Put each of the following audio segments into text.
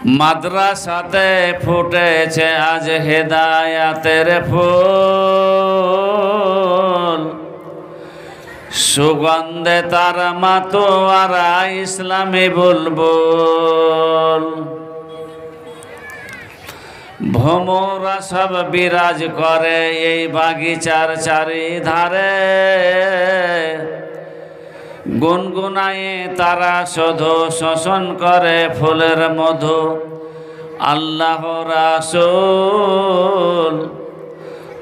মাদ্রাসাতে ফুটেছে আজ হেদায়াতের ফুল, সুগন্ধে তার মাতোয়ারা ইসলামী বুলবুল। ভ্রমরা সব বিরাজ করে এই বাগিচার চারিধারে, গুনগুনায়ে তারা শুধু শোষণ করে ফুলের মধু আল্লাহ রাসূল।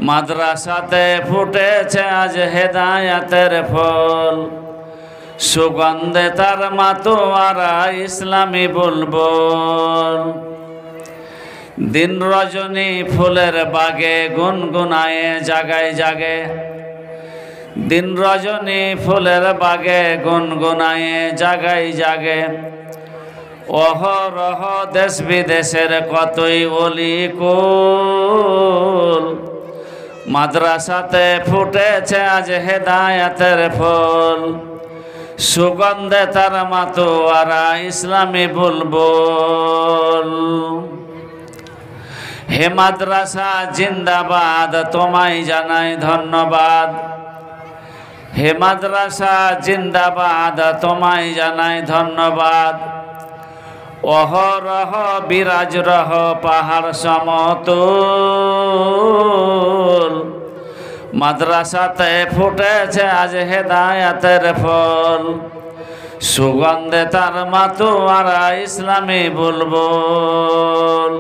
মাদ্রাসাতে ফুটেছে আজ হেদায়াতের ফুল, সুগন্ধে তার মাতোয়ারা ইসলামী বুলবুল। দিন রজনী ফুলের বাগে গুনগুনায়ে জাগায় জাগে, দিন রজনী ফুলের বাগে গুনগুনায়ে জাগাই জাগে। অহরহ দেশ বিদেশের কতই অলি কুল, মাদ্রাসাতে ফুটেছে আজ হেদায়াতের ফুল, সুগন্ধে তার মাতোয়ারা ইসলামী বুলবুল। হে মাদ্রাসা জিন্দাবাদ, তোমায় জানাই ধন্যবাদ। হে মাদ্রাসা জিন্দাবাদ, তোমায় জানাই ধন্যবাদ। অহরহ বিরাজ রহ পাহাড় সমতুল, মাদ্রাসাতে ফুটেছে আজ হেদায়াতের ফুল, সুগন্ধে তার মাতোয়ারা ইসলামী বুলবুল।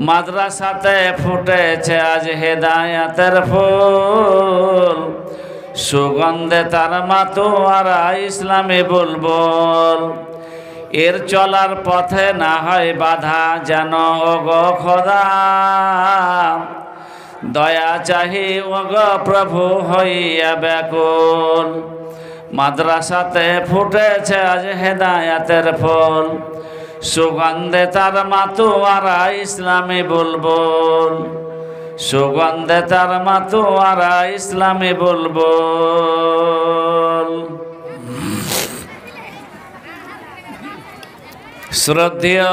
মাদ্রাসাতে ফুটেছে আজ হেদায়াতের ফুল, সুগন্ধে তার মাতোয়ারা ইসলামী বুলবুল। এর চলার পথে না হয় বাধা যেন ওগো খোদা, দয়া চাহি ওগো প্রভু হইয়া ব্যাকুল। মাদ্রাসাতে ফুটেছে আজ হেদায়াতের ফুল, সুগন্ধে তার মাতোয়ারা ইসলামী বুলবুল, সুগন্ধে তার মাতোয়ারা ইসলামী বুলবুল। শ্রদ্ধেয়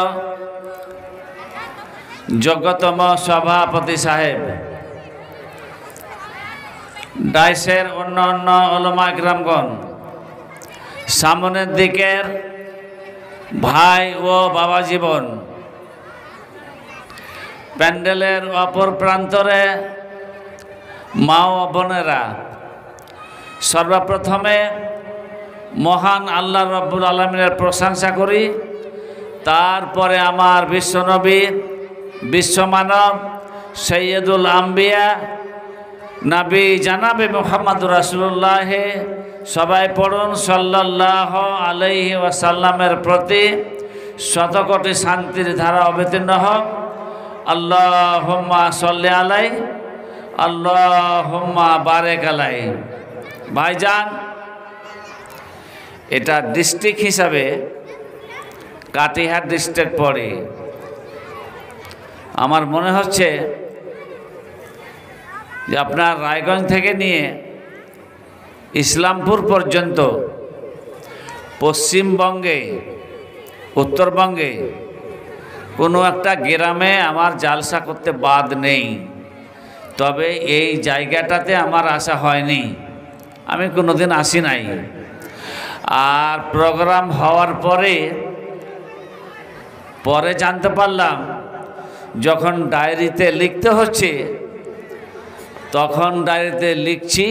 যোগ্যতম সভাপতি সাহেব, ডাইসের অন্য অন্য উলামা ইকরামগণ, সামনের দিকের ভাই ও বাবা জীবন, প্যান্ডেলের অপর প্রান্তরে মা ও বোনেরা, সর্বপ্রথমে মহান আল্লাহ রব্বুল আলামিনের প্রশংসা করি। তারপরে আমার বিশ্বনবী, বিশ্বমানব, সৈয়দুল আম্বিয়া নবী জানাবে মুহাম্মদুর রাসূলুল্লাহ, সবাই পড়ুন সাল্লাল্লাহু আলাইহি ওয়াসাল্লামের প্রতি শতকোটি শান্তির ধারা অবতীর্ণ হোক। আল্লাহুম্মা সাল্লি আলাই, আল্লাহুম্মা বারিক আলাই। ভাইজান, এটা ডিস্ট্রিক্ট হিসাবে কাটিহার ডিস্ট্রিক্ট পড়ে। আমার মনে হচ্ছে যে আপনার রায়গঞ্জ থেকে নিয়ে ইসলামপুর পর্যন্ত পশ্চিমবঙ্গে, উত্তরবঙ্গে কোনো একটা গ্রামে আমার জালসা করতে বাদ নেই। তবে এই জায়গাটাতে আমার আসা হয়নি, আমি কোনোদিন আসি নাই। আর প্রোগ্রাম হওয়ার পরে জানতে পারলাম, যখন ডায়েরিতে লিখতে হচ্ছে তখন ডায়েরিতে লিখছি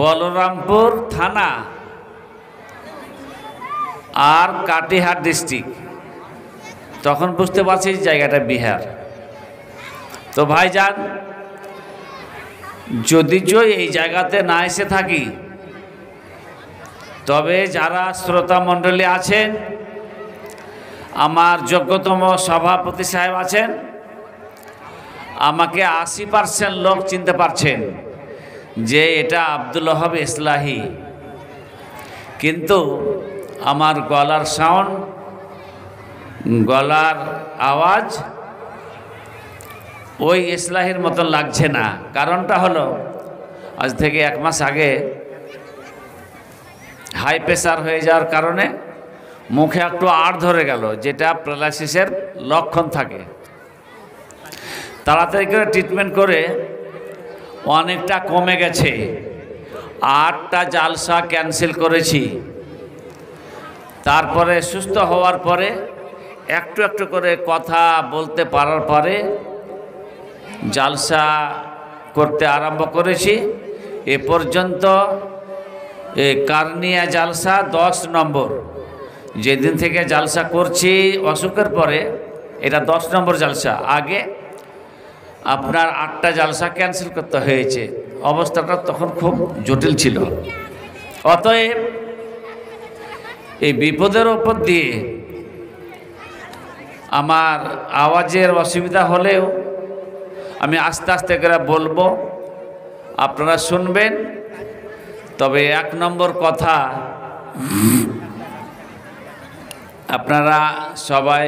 বলরামপুর থানা আর কাটিহার ডিস্ট্রিক্ট। তখন বুঝতে পারছি জায়গাটা বিহার। তো ভাইজান, যদি এই জায়গাতে না এসে থাকি, তবে যারা শ্রোতা মণ্ডলী আছেন, আমার যোগ্যতম সভাপতি সাহেব আছেন, আমাকে 80% লোক চিনতে পারছেন যে এটা আব্দুল ওহাব ইসলাহি। কিন্তু আমার গলার সাউন্ড, গলার আওয়াজ ওই ইসলাহির মতন লাগছে না। কারণটা হলো, আজ থেকে 1 মাস আগে হাই প্রেসার হয়ে যাওয়ার কারণে মুখে একটু আড় ধরে গেল, যেটা প্যারালাইসিসের লক্ষণ থাকে। তাড়াতাড়ি করে ট্রিটমেন্ট করে অনেকটা কমে গেছে। 8টা জালসা ক্যান্সেল করেছি। তারপরে সুস্থ হওয়ার পরে একটু একটু করে কথা বলতে পারার পরে জালসা করতে আরম্ভ করেছি। এ পর্যন্ত কার্নিয়া জালসা 10 নম্বর। যেদিন থেকে জালসা করছি অসুখের পরে, এটা 10 নম্বর জালসা। আগে আপনার 8টা জালসা ক্যান্সেল করতে হয়েছে। অবস্থাটা তখন খুব জটিল ছিল। অতএব এই বিপদের ওপর দিয়ে আমার আওয়াজের অসুবিধা হলেও আমি আস্তে আস্তে করে বলবো, আপনারা শুনবেন। তবে 1 নম্বর কথা, আপনারা সবাই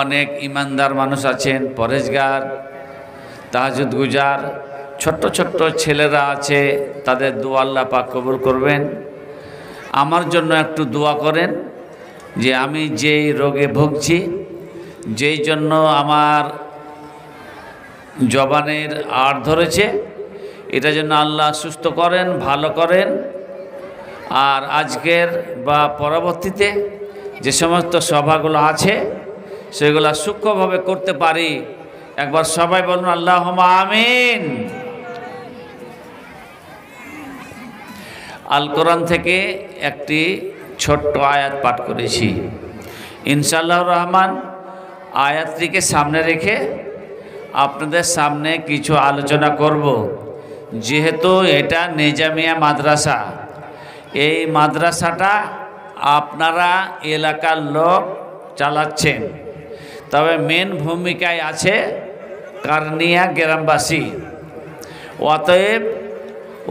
অনেক ইমানদার মানুষ আছেন, পরেজগার, তাহাজ্জুদ গুজার, ছোট্ট ছোট্ট ছেলেরা আছে, তাদের দোয়া আল্লাহ পাক কবুল করবেন। আমার জন্য একটু দোয়া করেন যে আমি যেই রোগে ভুগছি, যেই জন্য আমার জবানের আড় ধরেছে, এটা যেন আল্লাহ সুস্থ করেন, ভালো করেন। আর আজকের বা পরবর্তীতে যে সমস্ত সভাগুলো আছে সেগুলো সূক্ষ্মভাবে করতে পারি। একবার সবাই বলুন আল্লাহুম্মা আমিন। আল কোরআন থেকে একটি ছোট্ট আয়াত পাঠ করেছি। ইনশাআল্লাহুর রহমান আয়াতটিকে সামনে রেখে আপনাদের সামনে কিছু আলোচনা করব। যেহেতু এটা নিজামিয়া মাদ্রাসা, এই মাদ্রাসাটা আপনারা এলাকার লোক চালাচ্ছেন, তবে মেন ভূমিকায় আছে কার্নিয়া গ্রামবাসী। অতএব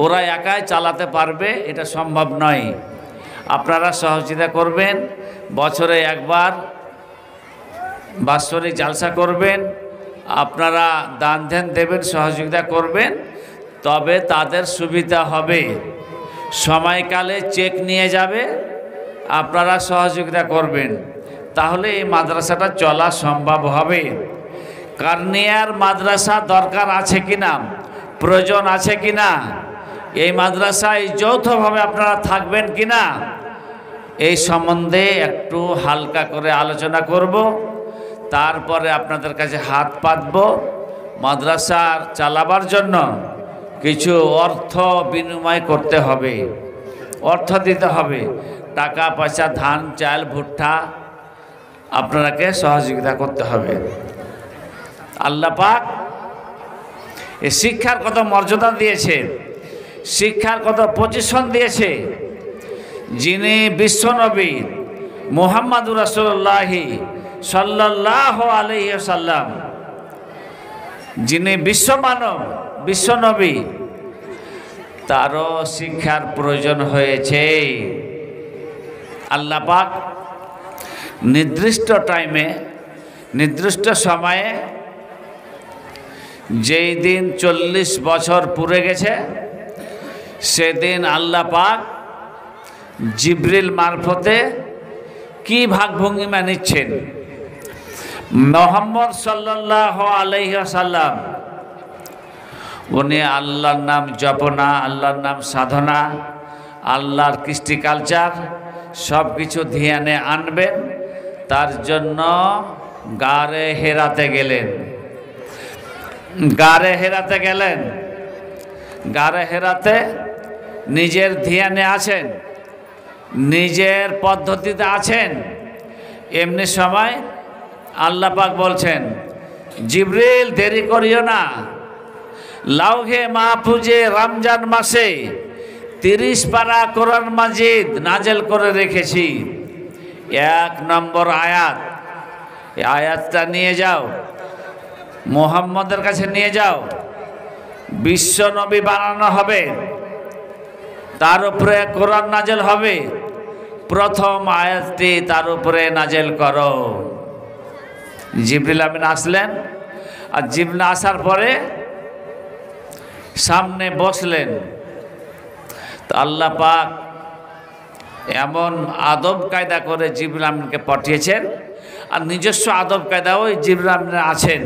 ওরা একাই চালাতে পারবে এটা সম্ভব নয়। আপনারা সহযোগিতা করবেন। বছরে একবার বাৎসরিক জালসা করবেন, আপনারা দান ধ্যান দেবেন, সহযোগিতা করবেন, তবে তাদের সুবিধা হবে। সময়কালে চেক নিয়ে যাবে, আপনারা সহযোগিতা করবেন, তাহলে এই মাদ্রাসাটা চলা সম্ভব হবে। কার্নিয়ার মাদ্রাসা দরকার আছে কিনা, প্রয়োজন আছে কিনা, এই মাদ্রাসায় যৌথভাবে আপনারা থাকবেন কিনা, এই সম্বন্ধে একটু হালকা করে আলোচনা করব। তারপরে আপনাদের কাছে হাত পাতব। মাদ্রাসার চালাবার জন্য কিছু অর্থ বিনিময় করতে হবে, অর্থ দিতে হবে, টাকা পয়সা, ধান চাল ভুট্টা আপনাকে সহযোগিতা করতে হবে। আল্লাহ পাক এই শিক্ষার কত মর্যাদা দিয়েছে, শিক্ষার কত পজিশন দিয়েছে। যিনি বিশ্বনবী মুহাম্মদুর রাসূলুল্লাহ সাল্লাল্লাহু আলাইহি ওয়াসাল্লাম, যিনি বিশ্বমানব, বিশ্বনবী, তারও শিক্ষার প্রয়োজন হয়েছে। আল্লাহ পাক নির্দিষ্ট টাইমে, নির্দিষ্ট সময়ে, যেই দিন 40 বছর পুরে গেছে, সেদিন আল্লাহ পাক জিবরিল মারফতে কি ভাগভঙ্গিমা নিচ্ছেন। মুহাম্মদ সাল্লাল্লাহু আলাইহি ওয়াসাল্লাম উনি আল্লাহর নাম জপনা, আল্লাহর নাম সাধনা, আল্লাহর কৃষ্টি কালচার সব কিছু ধ্যানে আনবেন। তার জন্য গারে হেরাতে গেলেন, গারে হেরাতে গেলেন। গারে হেরাতে নিজের ধ্যানে আছেন, নিজের পদ্ধতিতে আছেন। এমনি সময় আল্লাহ পাক বলছেন, জিবরিল দেরি করিও না, লাউহে মাহফুজে রমজান মাসে 30 পারা কোরআন মাজিদ নাজেল করে রেখেছি। 1 নম্বর আয়াত, এই আয়াতটা নিয়ে যাও, মুহাম্মদের কাছে নিয়ে যাও। বিশ্ব নবী বানানো হবে, তার উপরে কোরআন নাজেল হবে। প্রথম আয়াতটি তার উপরে নাজেল করো। জিবরিল আমিন আসলেন, আর জিবরিল আসার পরে সামনে বসলেন। তো আল্লাহ পাক এমন আদব কায়দা করে জিবরিল আমিনকে পাঠিয়েছেন। আর নিজস্ব আদব কায়দাও জিবরিল আমিন আছেন।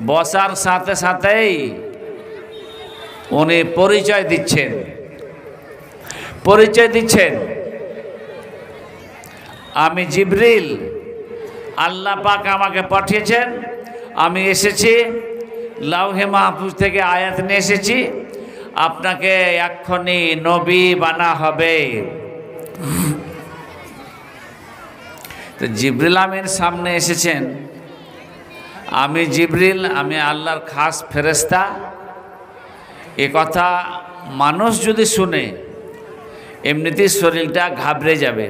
বসার সাথে সাথেই উনি পরিচয় দিচ্ছেন, আমি জিবরিল, আল্লাহ পাক আমাকে পাঠিয়েছেন, আমি এসেছি লাউহে মাহফুজ থেকে আয়াত নিয়ে এসেছি, আপনাকে এক্ষুনি নবী বানা হবে। তো জিবরিল আমিন সামনে এসেছেন, আমি জিবরিল, আমি আল্লাহর খাস ফেরেশতা। এ কথা মানুষ যদি শুনে এমনিতেই শরীরটা ঘাবড়ে যাবে,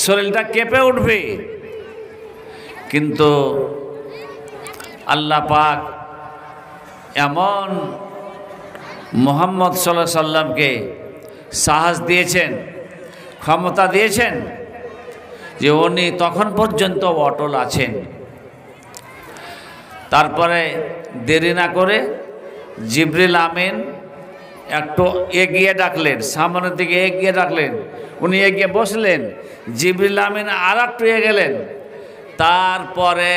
শরীরটা কেঁপে উঠবে। কিন্তু আল্লাহ পাক এমন মুহাম্মদ সাল্লাল্লাহু আলাইহি সাল্লামকে সাহস দিয়েছেন, ক্ষমতা দিয়েছেন যে উনি তখন পর্যন্ত অটল আছেন। তারপরে দেরি না করে জিবরিল আমিন একটু এগিয়ে ডাকলেন, সামনের দিকে এগিয়ে ডাকলেন, উনি এগিয়ে বসলেন, জিবরিল আমিন আর একটু এগিয়ে গেলেন। তারপরে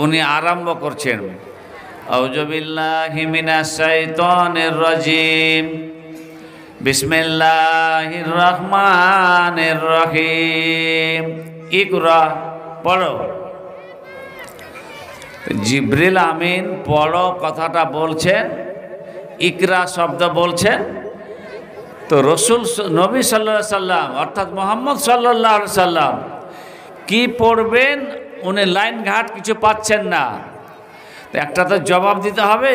উনি আরম্ভ করছেন, আউযু বিল্লাহি মিনাশ শাইতানির রাজিম, বিসমিল্লাহির রহমানির রহিম, ইকরা, পড়ো। জিবরিল আমিন পড়ো কথাটা বলছেন, ইকরা শব্দ বলছেন। তো রসুল নবী সাল্লাল্লাহু আলাইহি সাল্লাম অর্থাৎ মুহাম্মদ সাল্লাল্লাহু আলাইহি সাল্লাম কি পড়বেন উনি লাইন ঘাট কিছু পাচ্ছেন না, তো একটা তো জবাব দিতে হবে।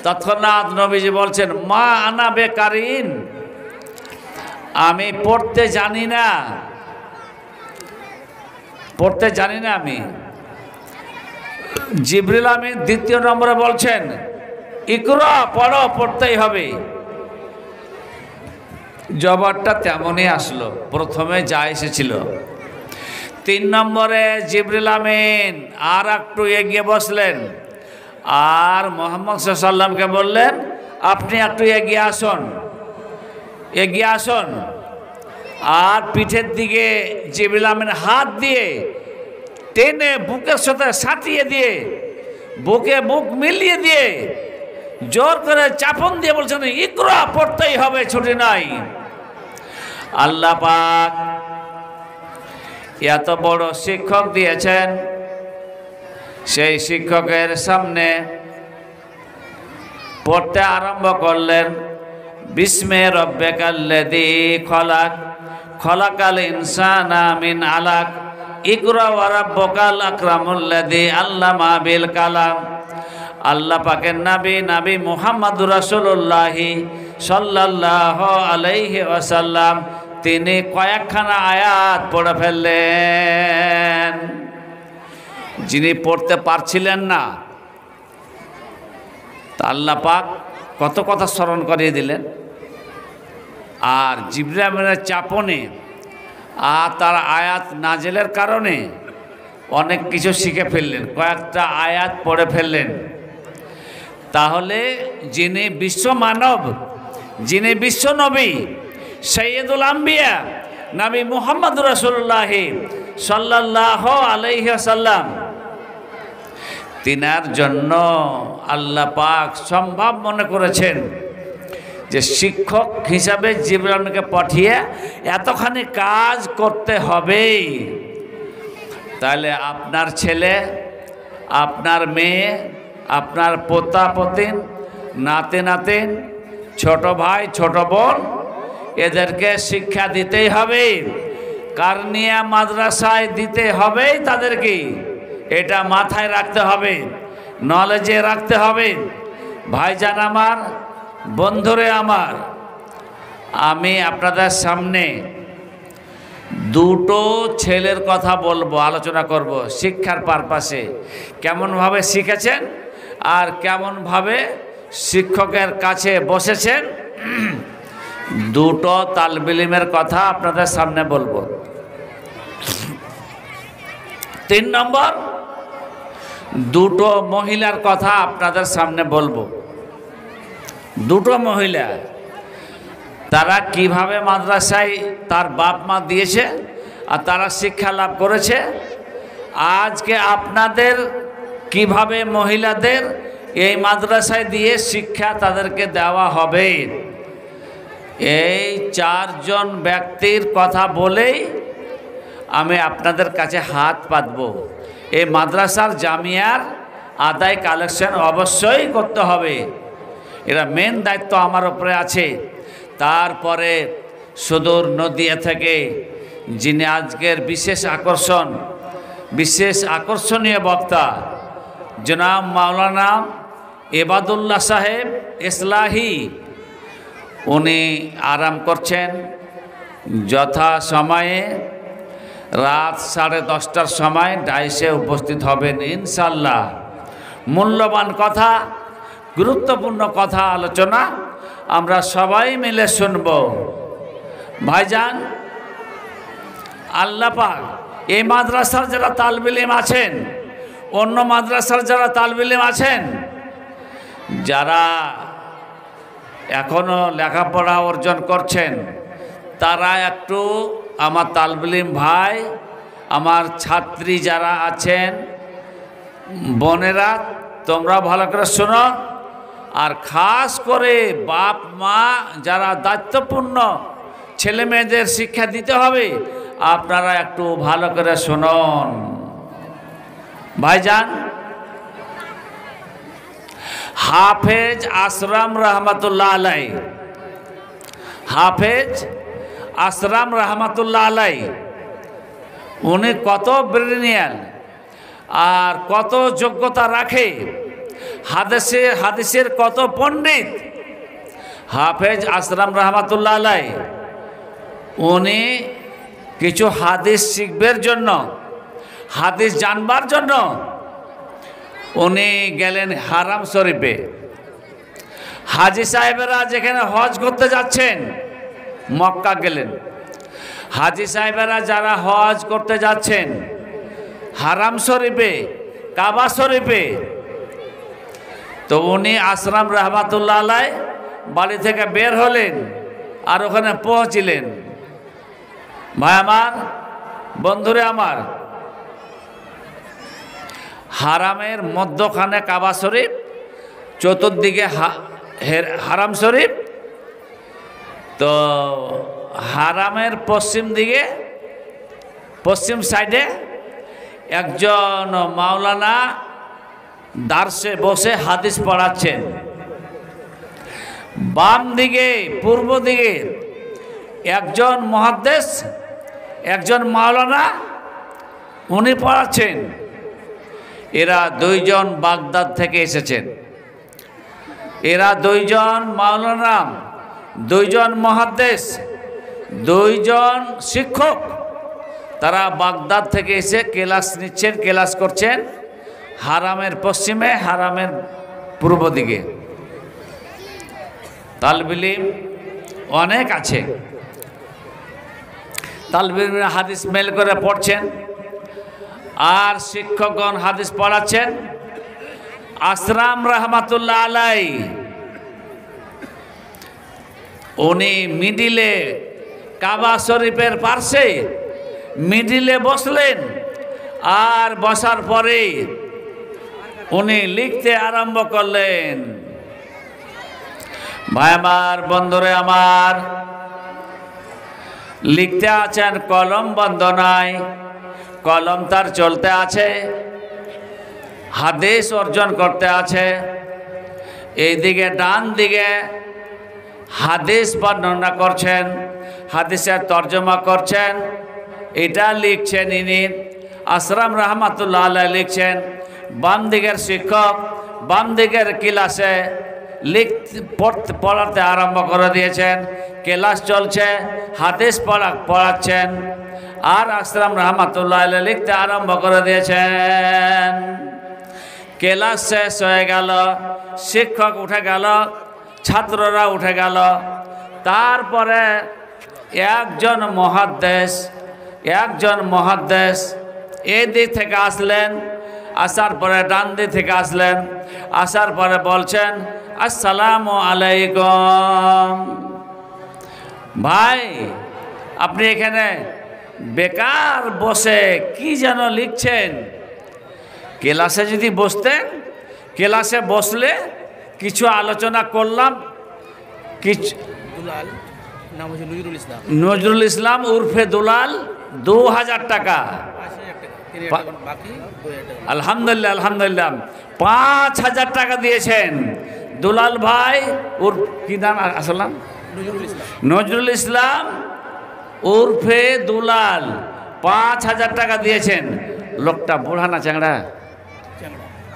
তৎক্ষণাৎ নবীজি বলছেন, মা আনা বেকারিন, আমি পড়তে জানি না আমি। জিবরিল আমিন দ্বিতীয় নম্বরে বলছেন, ইকরা, পড়ো, পড়তেই হবে। জবাবটা তেমনই আসলো, প্রথমে যা এসেছিল। 3 নম্বরে জিবরিল আমিন আর একটু এগিয়ে বসলেন, আর মুহাম্মদ সাল্লাল্লাহু আলাইহি সাল্লামকে বললেন, আপনি একটু এগিয়ে আসুন। আর পিঠের দিকে জিবরিল আমিন হাত দিয়ে টেনে বুকের সাথে সাঁটিয়ে দিয়ে, বুকে বুক মিলিয়ে দিয়ে, জোর করে চাপন দিয়ে বলছেন, ইকরা, পড়তেই হবে, ছুটি নাই। আল্লাহ পাক এত বড় শিক্ষক দিয়েছেন, সেই শিক্ষকের সামনে পড়তে আরম্ভ করলেন, বিসমে রব্বিকাল্লাযী খলাক, খলাকাল ইনসানা মিন আলাক, ইকরা ওয়া রাব্বুকাল আকরামুল্লাযী আল্লামা বিল কালাম। আল্লাহ পাকের নবী মুহাম্মদুর রাসূলুল্লাহ সাল্লাল্লাহু আলাইহি ওয়াসাল্লাম তিনি কয়েকখানা আয়াত পড়ে ফেললেন। যিনি পড়তে পারছিলেন না, তা আল্লাহ পাক কত কথা স্মরণ করিয়ে দিলেন। আর জিবরিল আমিনের চাপনে আর তার আয়াত নাজেলের কারণে অনেক কিছু শিখে ফেললেন, কয়েকটা আয়াত পড়ে ফেললেন। তাহলে যিনি বিশ্ব মানব, যিনি বিশ্ব নবী, সৈয়দুল আম্বিয়া নবী মুহাম্মদুর রাসূলুল্লাহ সাল্লাল্লাহু আলাইহি ওয়াসাল্লাম, তিনার জন্য আল্লাহ পাক সম্ভব মনে করেছেন যে শিক্ষক হিসাবে জিবরিল আমিনকে পাঠিয়ে এতখানি কাজ করতে হবে। তাহলে আপনার ছেলে, আপনার মেয়ে, আপনার পোতা পতিন, নাতি নাতিন, ছোট ভাই ছোট বোন, এদেরকে শিক্ষা দিতেই হবে, কারনিয়া মাদ্রাসায় দিতে হবেই তাদেরকে। এটা মাথায় রাখতে হবে, নলেজে রাখতে হবে। ভাইজান আমার, বন্ধুরে আমার, আমি আপনাদের সামনে দুটো ছেলের কথা বলবো, আলোচনা করব শিক্ষার পারপাসে। কেমনভাবে শিখেছেন আর কেমনভাবে শিক্ষকের কাছে বসেছেন, দুটো তালবে ইলমের কথা আপনাদের সামনে বলবো। 3 নম্বর, দুটো মহিলার কথা আপনাদের সামনে বলবো। দুটো মহিলা, তারা কিভাবে মাদ্রাসায় তার বাপ মা দিয়েছে আর তারা শিক্ষা লাভ করেছে, আজকে আপনাদের কিভাবে মহিলাদের এই মাদ্রাসায় দিয়ে শিক্ষা তাদেরকে দেওয়া হবে। এই চারজন ব্যক্তির কথা বলেই আমি আপনাদের কাছে হাত পাতব। এই মাদ্রাসার জামিয়ার আদায় কালেকশন অবশ্যই করতে হবে, এটা মেন দায়িত্ব আমার উপরে আছে। তারপরে সুদূর নদিয়া থেকে যিনি আজকের বিশেষ আকর্ষণীয় বক্তা জনাব মাওলানা এবাদুল্লাহ সাহেব ইসলাহি, উনি আরাম করছেন। যথা সময়ে রাত 10:30টার সময় ডাইসে উপস্থিত হবেন ইনশাল্লাহ। মূল্যবান কথা, গুরুত্বপূর্ণ কথা আলোচনা আমরা সবাই মিলে শুনব। ভাইজান, আল্লাহ পাক এই মাদ্রাসার যারা তালিবে ইলম আছেন, অন্য মাদ্রাসার যারা তালিবে ইলম আছেন, যারা এখনো লেখাপড়া অর্জন করছেন, তারা একটু আমার তালিবে ইলম ভাই, আমার ছাত্রী যারা আছেন বোনেরা, তোমরা ভালো করে শোনো। আর খাস করে বাপ মা যারা দায়িত্বপূর্ণ ছেলে মেয়েদের শিক্ষা দিতে হবে, আপনারা একটু ভালো করে শুনুন। ভাইজান, হাফেজ আসরাম রহমতুল্লাহ আলাই, হাফেজ আসরাম রহমতুল্লাহ আলাই, উনি কত ব্রিলিয়ান্ট আর কত যোগ্যতা রাখে, হাদিসের কত পণ্ডিত। হাফেজ আসরাম রহমতুল্লাহ আলাই উনি কিছু হাদিস শিখবার জন্য, হাদিস জানবার জন্য উনি গেলেন হারাম শরীফে। হাজি সাহেবেরা যেখানে হজ করতে যাচ্ছেন, মক্কা গেলেন। হাজি সাহেবেরা যারা হজ করতে যাচ্ছেন হারাম শরীফে, কাবা শরীফে, তো উনি আসরাম রহমাতুল্লাহ আলাই বাড়ি থেকে বের হলেন আর ওখানে পৌঁছিলেন। ভাই আমার, বন্ধুরে আমার, হারামের মধ্যখানে কাবা শরীফ, চতুর্দিকে হারাম শরীফ। তো হারামের পশ্চিম দিকে, পশ্চিম সাইডে একজন মাওলানা দার্সে বসে হাদিস পড়াচ্ছেন। বাম দিকে, পূর্ব দিকে একজন মুহাদ্দিস, একজন মাওলানা, উনি পড়াচ্ছেন। এরা দুইজন বাগদাদ থেকে এসেছেন। এরা দুইজন মাওলানা, দুইজন মুহাদ্দিস, দুইজন শিক্ষক। তারা বাগদাদ থেকে এসে ক্লাস নিচ্ছেন, ক্লাস করছেন হারামের পশ্চিমে, হারামের পূর্ব দিকে। তালিবে ইলম অনেক আছে, তালিবে ইলম হাদিস মেল করে পড়ছেন আর শিক্ষকগণ হাদিস পড়াচ্ছেন। আসরাম রহমাতুল্লাহ আলাই উনি মিডিলে, কাবা শরীফের পার্শ্বে মিডিলে বসলেন। আর বসার পরে উনি লিখতে আরম্ভ করলেন। ভাই আমার, বন্ধুরে আমার, লিখতে আছেন, কলম বন্ধ নাই, কলম তার চলতে আছে, হাদিস অর্জন করতে আছে। এইদিকে ডান দিকে হাদিস বর্ণনা করছেন, হাদিসের তর্জমা করছেন, এটা লিখছেন ইনি আসরাম রহমাতুল্লাহ আলাই লিখছেন। বাম দিকের শিক্ষক বাম দিকের ক্লাসে পড়াতে আরম্ভ করে দিয়েছেন। ক্লাস চলছে, হাদিস পড়াচ্ছেন আর আসরাম রহমাতুল্লাহ আলাই লিখতে আরম্ভ করে দিয়েছেন। ক্লাস শেষ হয়ে গেল, শিক্ষক উঠে গেল, ছাত্ররা উঠে গেল। তারপরে একজন মুহাদ্দিস এই দিক থেকে আসলেন, আসার পরে ডান দিক থেকে আসলেন, আসার পরে বলছেন আসসালামু আলাইকুম। ভাই আপনি এখানে বেকার বসে কি যেন লিখছেন, ক্লাসে যদি বসতেন, ক্লাসে বসলে কিছু আলোচনা করলাম, কিছু নজরুল ইসলাম উর্ফে দুলাল 2000 টাকা, আলহামদুলিল্লাহ আলহামদুলিল্লাহ 5000 টাকা দিয়েছেন দুলাল ভাই। ওর কি নাম আসলাম? নজরুল ইসলাম উর্ফে দুলাল 5000 টাকা দিয়েছেন। লোকটা বুড়া না চ্যাংড়া?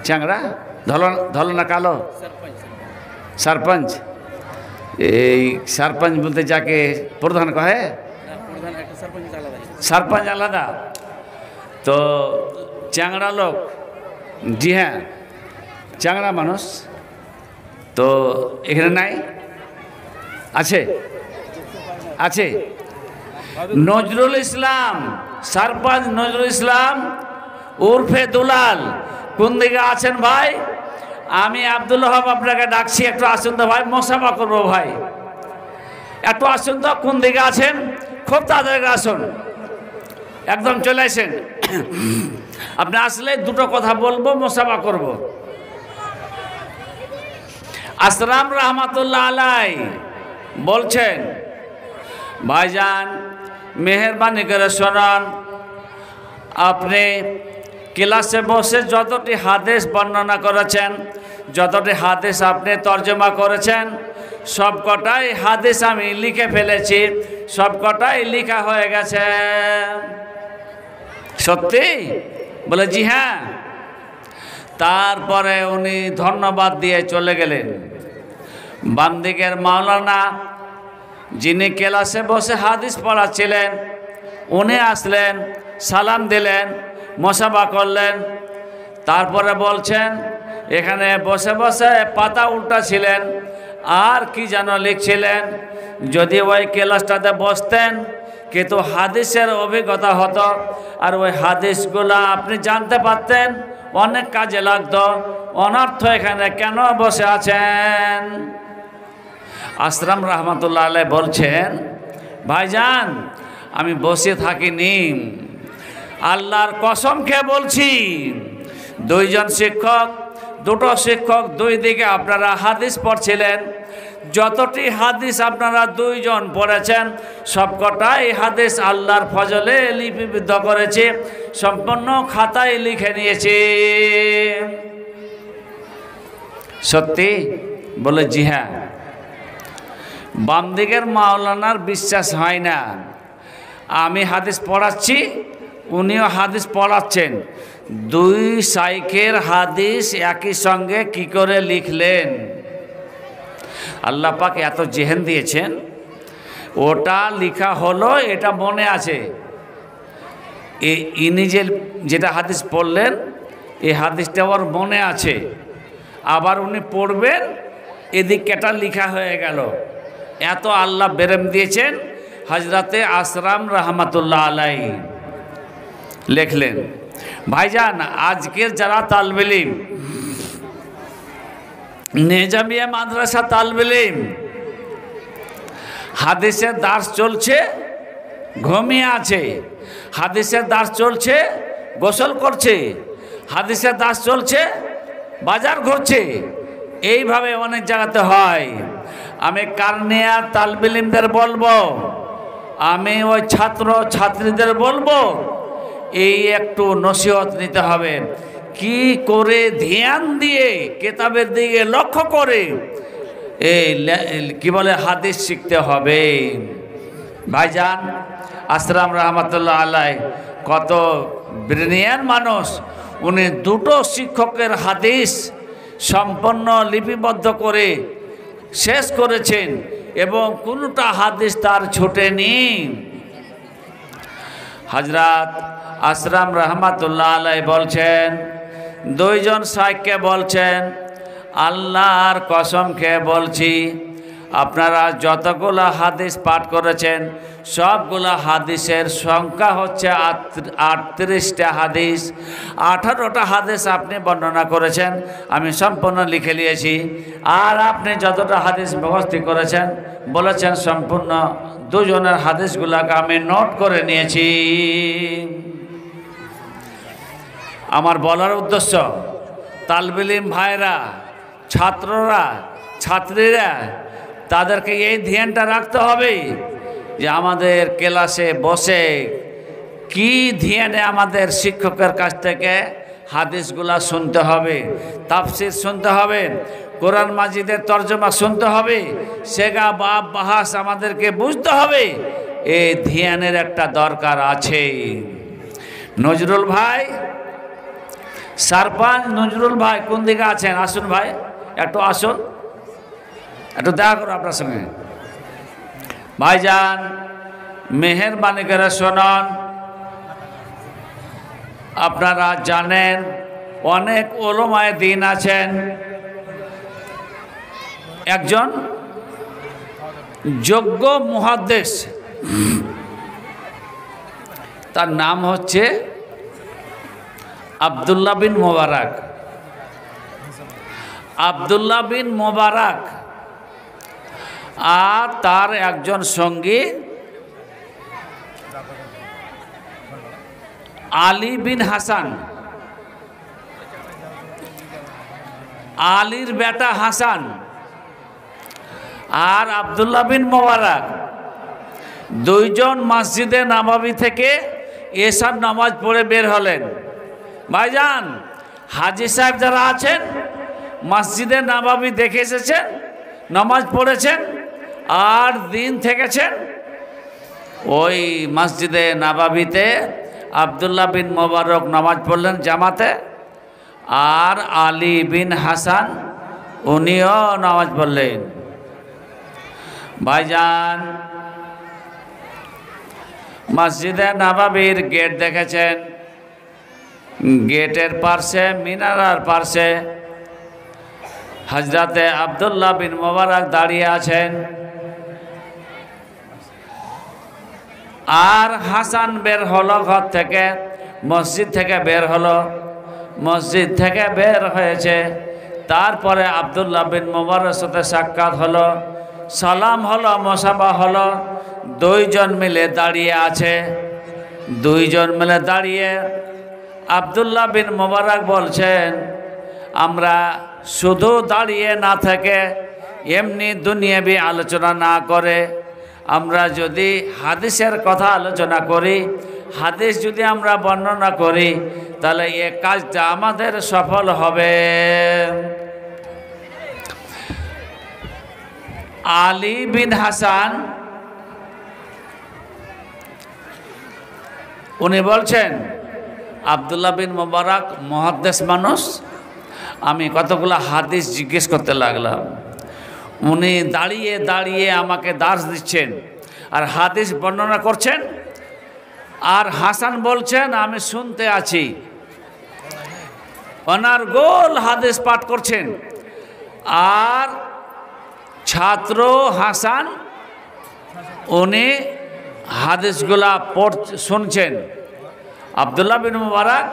চ্যাংড়া, ধলো না কালো? सरपंच। এই सरपंच বলতে যাকে প্রধান কহে, सरपंच আলাদা। তো চ্যাংড়া লোক, জি হ্যাঁ চ্যাংড়া মানুষ। তো এখানে নাই, আছে আছে নজরুল ইসলাম, सरपंच নজরুল ইসলাম উর্ফে দুলাল। কোন দিকে আছেন ভাই? আমি আব্দুল ওহাব আপনাকে ডাকছি, একটু আসুন তো ভাই, মোসাফা করবো ভাই, একটু আসুন তো। কোন দিকে আছেন? খুব তাড়াতাড়ি আসুন, একদম চলে আসেন। আপনি আসলে দুটো কথা বলবো, মোসাফা করব। আসরাম রহমাতুল্লাহ আলাই বলছেন, ভাইজান মেহরবানি করে শোনান, আপনি ক্লাসে বসে যতটি হাদিস বর্ণনা করেছেন, যতটি হাদিস আপনি তর্জমা করেছেন, সব কটাই হাদিস আমি লিখে ফেলেছি, সব কটাই লেখা হয়ে গেছে। সত্যি? বলে জি হ্যাঁ। তারপরে উনি ধন্যবাদ দিয়ে চলে গেলেন। বামদিকের মাওলানা যিনি ক্লাসে বসে হাদিস পড়াচ্ছিলেন, উনি আসলেন, সালাম দিলেন, মোসাফা করলেন। তারপরে বলছেন, এখানে বসে বসে পাতা উল্টাছিলেন আর কি যেন লিখছিলেন। যদি ওই ক্লাসটাতে বসতেন কিন্তু হাদিসের অভিজ্ঞতা হতো, আর ওই হাদিসগুলো আপনি জানতে পারতেন, অনেক কাজে লাগতো। অনর্থ এখানে কেন বসে আছেন? আসরাম রহমাতুল্লাহ আলাইহি বলছেন, ভাইজান আমি বসে থাকিনি, আল্লাহর কসম খেয়ে বলছি, দুইজন শিক্ষক, দুটো শিক্ষক, দুই দিকে আপনারা হাদিস পড়ছিলেন। যতটি হাদিস আপনারা দুইজন পড়েছেন, সবকটাই হাদিস আল্লাহর ফজলে লিপিবদ্ধ করেছে, সম্পূর্ণ খাতায় লিখে নিয়েছে। সত্যি? বলে জি হ্যাঁ। বাম দিকের মাওলানার বিশ্বাস হয় না, আমি হাদিস পড়াচ্ছি, উনিও হাদিস পড়াচ্ছেন, দুই শাইখের হাদিস একই সঙ্গে কি করে লিখলেন? আল্লাহ পাক এত জেহেন দিয়েছেন, ওটা লেখা হলো, এটা মনে আছে। ইনি যেটা হাদিস পড়লেন, এই হাদিসটা ওর মনে আছে, আবার উনি পড়বেন, এদিকটা লেখা হয়ে গেল। এত আল্লাহ বেরেম দিয়েছেন। হজরতে আসরাম রহমাতুল্লাহ আলাইহি লিখলেন, ভাইজান আজকের যারা তালবে ইলম, নেজামিয়া মাদ্রাসা তালবে ইলম, হাদিসের দার্স চলছে, ঘুমিয়ে আছে, হাদিসের দার্স চলছে, গোসল করছে, হাদিসের দার্স চলছে, বাজার ঘুরছে, এইভাবে অনেক জায়গাতে হয়। আমি কারনিয়া তালবে ইলমদের বলবো, আমি ওই ছাত্র ছাত্রীদের বলবো, এই একটু নসিহত নিতে হবে, কি করে ধ্যান দিয়ে কিতাবের দিকে লক্ষ্য করে এই কি বলে হাদিস শিখতে হবে। ভাইজান আসরাম রহমাতুল্লাহ আলাইহি কত ব্রিলিয়ান্ট মানুষ, উনি দুটো শিক্ষকের হাদিস সম্পূর্ণ লিপিবদ্ধ করে শেষ করেছেন এবং কোনটা হাদিস তার ছুটেনি। হযরত আসরাম রহমাতুল্লাহ আলাইহি বলছেন, দুইজন শাইখকে বলছেন, আল্লাহর কসম খেয়ে বলছি, আপনারা যতগুলো হাদিস পাঠ করেছেন সবগুলো হাদিসের সংখ্যা হচ্ছে 38টা হাদিস। 18টা হাদিস আপনি বর্ণনা করেছেন, আমি সম্পূর্ণ লিখে নিয়েছি। আর আপনি যতটা হাদিস ব্যবস্থিত করেছেন বলেছেন সম্পূর্ণ দুজনের হাদিসগুলোকে আমি নোট করে নিয়েছি। আমার বলার উদ্দেশ্য, তালবে ইলম ভাইরা, ছাত্ররা, ছাত্রীরা, তাদেরকে এই ধ্যানটা রাখতে হবে যে আমাদের ক্লাসে বসে কি ধ্যানে আমাদের শিক্ষকের কাছ থেকে হাদিসগুলা শুনতে হবে, তাফসির শুনতে হবে, কোরআন মাজিদের তর্জমা শুনতে হবে, সেগা বাপ বাহাস আমাদেরকে বুঝতে হবে। এই ধ্যানের একটা দরকার আছে। নজরুল ভাই, সারপাঞ্চ নজরুল ভাই কোন দিকে আছেন? আসুন ভাই, একটু আসুন, একটু দেখা করো আপনার সঙ্গে। ভাইজান মেহেরবানি করে শোনান। আপনারা জানেন অনেক উলামায়ে দ্বীন আছেন। একজন যোগ্য মুহাদ্দিস, তার নাম হচ্ছে আব্দুল্লাহ বিন মোবারক। আব্দুল্লাহ বিন মোবারক আর তার একজন সঙ্গী আলী বিন হাসান, আলীর বেটা হাসান আর আব্দুল্লাহ বিন মোবারক দুইজন মসজিদে নববী থেকে এশার নামাজ পড়ে বের হলেন। ভাইজান হাজী সাহেব যারা আছেন মসজিদে নববী দেখে এসেছেন, নামাজ পড়েছেন আর দিন থেকেছেন, ওই মসজিদে নববীতে আব্দুল্লাহ বিন মোবারক নামাজ পড়লেন জামাতে, আর আলী বিন হাসান উনিও নামাজ পড়লেন। ভাইজান মসজিদে নববীর গেট দেখেছেন, গেটের পাশে মিনারার পাশে হযরতে আব্দুল্লাহ বিন মোবারক দাঁড়িয়ে আছেন, আর হাসান বের হলো ঘর থেকে, মসজিদ থেকে বের হলো। মসজিদ থেকে বের হয়েছে, তারপরে আব্দুল্লাহ বিন মোবারকের সাথে সাক্ষাৎ হলো, সালাম হলো, মুসাফা হলো। দুইজন মিলে দাঁড়িয়ে আছে। দুইজন মিলে দাঁড়িয়ে আব্দুল্লাহ বিন মোবারক বলছেন, আমরা শুধু দাঁড়িয়ে না থেকে এমনি দুনিয়াবি আলোচনা না করে আমরা যদি হাদিসের কথা আলোচনা করি, হাদিস যদি আমরা বর্ণনা করি, তাহলে এই কাজটা আমাদের সফল হবে। আলী বিন হাসান উনি বলছেন, আব্দুল্লাহ বিন মোবারক মুহাদ্দিস মানুষ, আমি কতগুলো হাদিস জিজ্ঞেস করতে লাগলাম, উনি দাঁড়িয়ে দাঁড়িয়ে আমাকে দার্স দিচ্ছেন আর হাদিস বর্ণনা করছেন, আর হাসান বলছেন আমি শুনতে আছি। ওনার গোল হাদিস পাঠ করছেন আর ছাত্র হাসান উনি হাদিসগুলা শুনছেন। আব্দুল্লাহ বিন মোবারক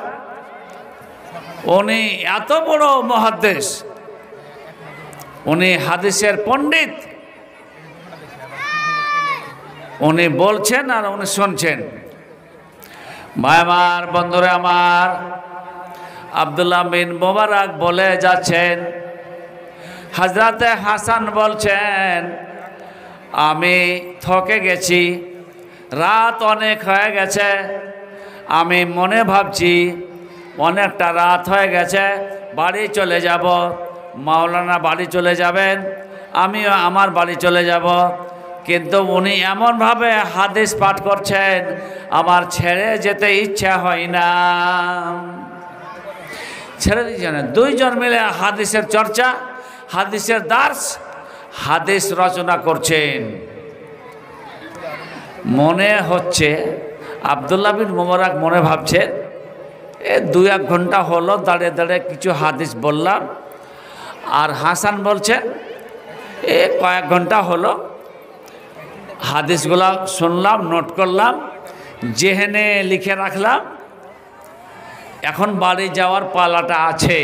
উনি এত বড় মুহাদ্দিস, উনি হাদিসের পণ্ডিত, উনি বলছেন আর উনি শুনছেন। ভাই আমার, বন্ধুরা আমার, আব্দুল্লাহ বিন মোবারক বলে যাচ্ছেন, হযরতে হাসান বলছেন আমি থকে গেছি, রাত অনেক হয়ে গেছে, আমি মনে ভাবছি অনেকটা রাত হয়ে গেছে, বাড়ি চলে যাব। মাওলানা বাড়ি চলে যাবেন, আমিও আমার বাড়ি চলে যাব, কিন্তু উনি এমনভাবে হাদিস পাঠ করছেন আমার ছেড়ে যেতে ইচ্ছা হয় না। ছেড়ে দিচ্ছে না। দুইজন মিলে হাদিসের চর্চা, হাদিসের দার্স, হাদিস রচনা করছেন। মনে হচ্ছে আব্দুল্লাহ বিন মোবারক মনে ভাবছে এ 2-1 ঘন্টা হলো দাঁড়িয়ে দাঁড়িয়ে কিছু হাদিস বললাম, আর হাসান বলছেন কয়েক ঘন্টা হলো, হাদিসগুলা শুনলাম, নোট করলাম, জেহেনে লিখে রাখলাম। এখন বাড়ি যাওয়ার পালাটা আছে।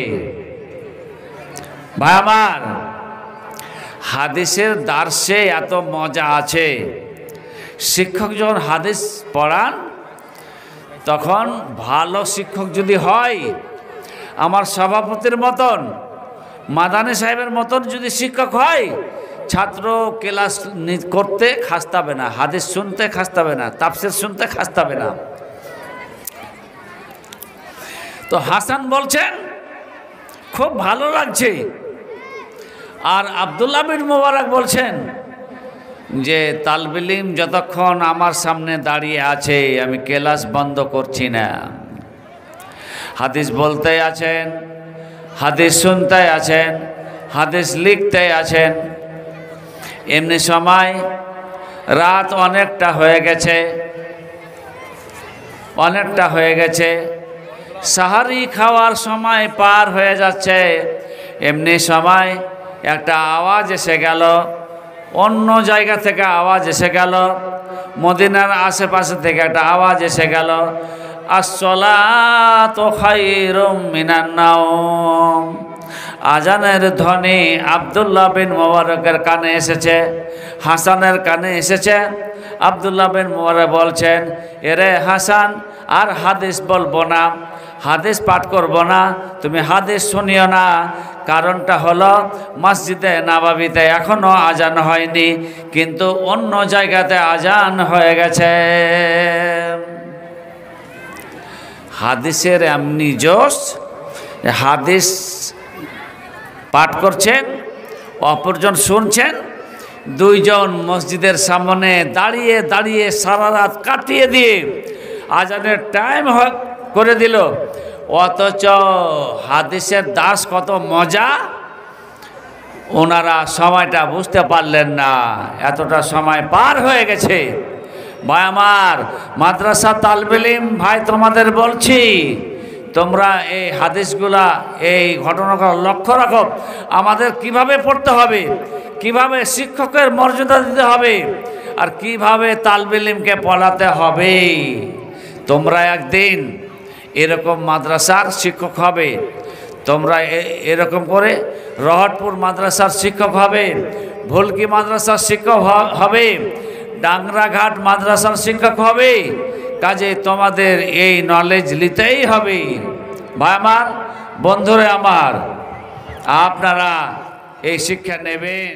ভাই আমার, হাদিসের দার্সে এত মজা আছে। শিক্ষক যখন হাদিস পড়ান, তখন ভালো শিক্ষক যদি হয়, আমার সভাপতির মতন, মাদানী সাহেবের মতন যদি শিক্ষক হয়, ছাত্র ক্লাস করতে খাস্তাবে না, হাদিস শুনতে খাস্তাবে না, তাফসীর শুনতে খাস্তাবে না। তো হাসান বলছেন খুব ভালো লাগছে, আর আব্দুল্লাহ বিন মুবারক বলছেন যে তালবে ইলম যতক্ষণ আমার সামনে দাঁড়িয়ে আছে আমি ক্লাস বন্ধ করছি না। হাদিস বলতে আছেন, হাদিস শুনতে আছেন, হাদিস লিখতে আছেন। এমনি সময় রাত অনেকটা হয়ে গেছে, সাহারি খাওয়ার সময় পার হয়ে যাচ্ছে। এমনি সময় একটা আওয়াজ এসে গেল, অন্য জায়গা থেকে আওয়াজ এসে গেল, মদিনার আশেপাশে থেকে একটা আওয়াজ এসে গেল, আসসালাতু খায়রুম মিনান নাওম। আজানের ধ্বনি আব্দুল্লাহ বিন মুবারকের কানে এসেছে, হাসানের কানে এসেছে। আব্দুল্লাহ বিন মুবারক বলছেন, এরে হাসান, আর হাদিস বলবো না, হাদিস পাঠ করব না, তুমি হাদিস শুনিও না। কারণটা হলো মসজিদে নববীতে এখনো আজান হয়নি, কিন্তু অন্য জায়গাতে আজান হয়ে গেছে। হাদিসের এমনি জোশ, হাদিস পাঠ করছেন, অপরজন শুনছেন, দুইজন মসজিদের সামনে দাঁড়িয়ে দাঁড়িয়ে সারা রাত কাটিয়ে দিয়ে আজানের টাইম করে দিল। অথচ হাদিসের দাস কত মজা, ওনারা সময়টা বুঝতে পারলেন না, এতটা সময় পার হয়ে গেছে। ভাই আমার, মাদ্রাসা তালবে ইলম ভাই, তোমাদের বলছি, তোমরা এই হাদিসগুলা, এই ঘটনাগুলো লক্ষ্য রাখো। আমাদের কিভাবে পড়তে হবে, কিভাবে শিক্ষকের মর্যাদা দিতে হবে, আর কিভাবে তালবে ইলমকে পড়াতে হবে। তোমরা একদিন এরকম মাদ্রাসার শিক্ষক হবে, তোমরা এরকম করে রহটপুর মাদ্রাসার শিক্ষক হবে, ভুলকি মাদ্রাসার শিক্ষক হবে, ডাংরাঘাট মাদ্রাসার শিক্ষক হবে। কাজে তোমাদের এই নলেজ নিতেই হবে। ভাই আমার, বন্ধুরা আমার, আপনারা এই শিক্ষা নেবেন।